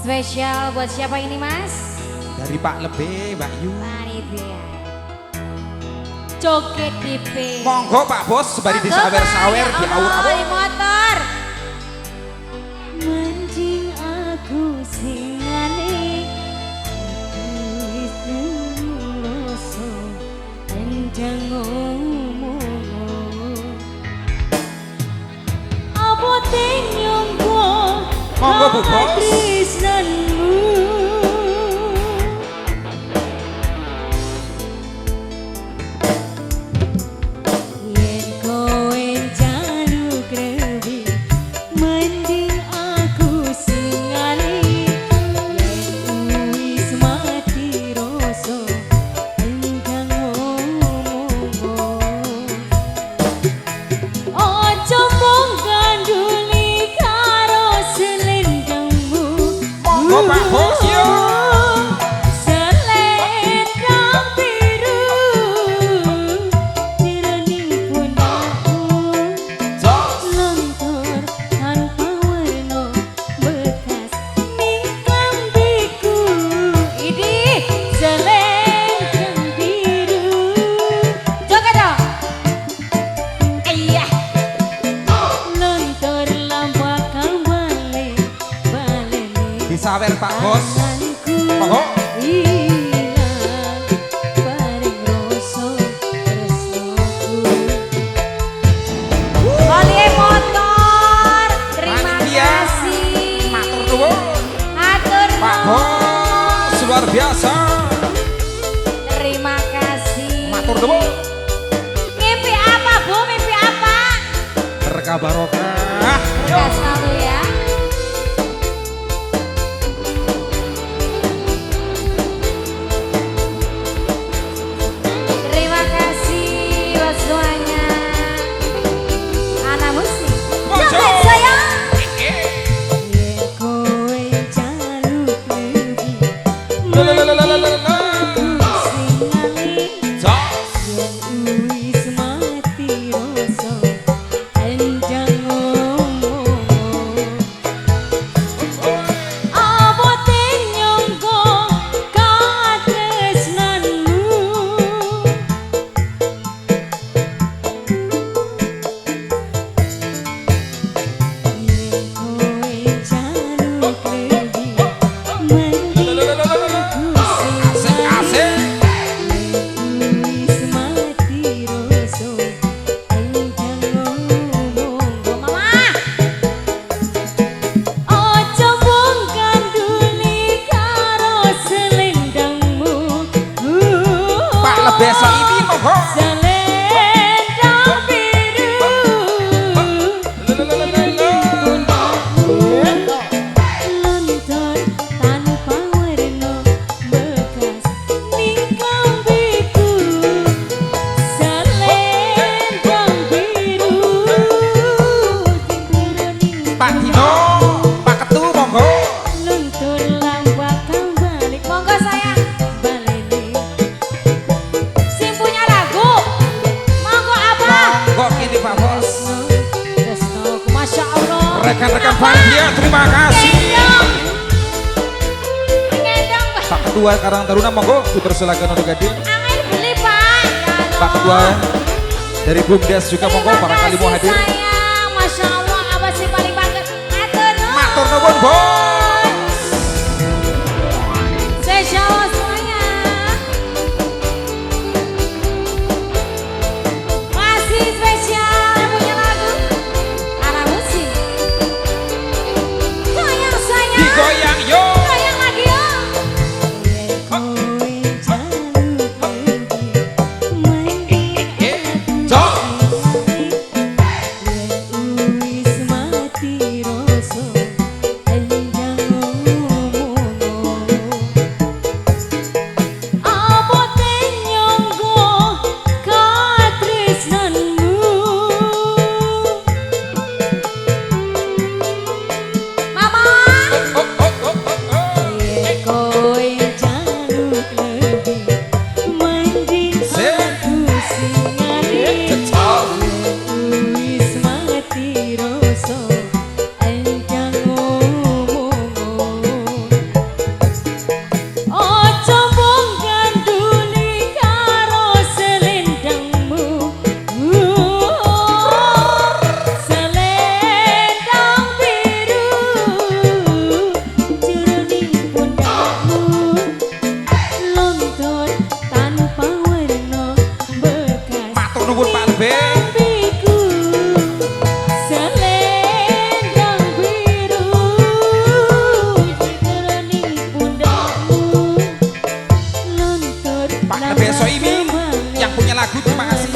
Spesial buat siapa ini Mas? Dari Pak Lebe, Mbak Yu. Panitia. Joget DP. Monggo Pak Bos, sembari disawer-sawer di awur-awur. Motor. Mancing aku singane wis rasa enjang ngomong apa tenyongko Monggo Bu Bos. tresnanmu yen kowe jaluk rebi mending aku singali yen wis mati rasa engkang ngomong ojo mung ganduli karo selendangmu Monggo Pak Bos yo. selendang biru jroning pundakku Jos. lontor tanpa warna bekas ning klambiku ini selendang biru Joget dong. Iya. lontor lambak balik Disawer Pak Bos. tanganku Monggo. hilang bareng rasa tresnaku Oli motor. Terima Panitia. kasih. Matur nuwun. Atur Pak Bos, luar biasa. Terima kasih. Matur nuwun. Mimpi apa Bu? Mimpi apa? Berkah barokah. Berkah selalu ya. Terima kasih buat semuanya. Anak musik. Joget sayang. yen kowe jaluk lebi Lalalalalalala. singali Jos. yen wis mati rasa enjang ngomong apa tenyongko katresnanmu yen kowe jaluk lebi mending aku Asik-asik. wis mati rasa enjang ngomong Mama. ojo mung ganduli karo selendangmu Pak Lebeso ini monggo. selendang biru Lalalalalalala. lontor tanpa warna bekas ning klambiku selendang biru Pak Dino, Pak Ketu monggo. luntur lambak balik Monggo sayang. balene Sing punya lagu. Monggo apa? Kok ini Pak Bos. tresnaku masya Allah Rekan-rekan panitia terima kasih. Gendong. Gendong. Pak Ketua Karang Taruna monggo dipersilakan untuk hadir. Angin beli Pak. Pak Ketua dari BUMDes juga monggo barangkali mau hadir. Sayang, Masya Allah, apa sih paling bangga? Atur nuhun. Matur nuwun Bos. Spesial buat semuanya. Masih spesial yang punya lagu. Anak musik. Sayang, sayang. Digoyang yo. Sayang lagi yo. yen kowe jaluk lebi mending Jos. yen wis mati rasa enjang Lebih Soimi yang punya lagu, terima kasih.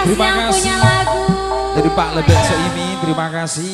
Terima kasih. Yang punya lagu. Dari Pak Lebek Soimi, terima kasih.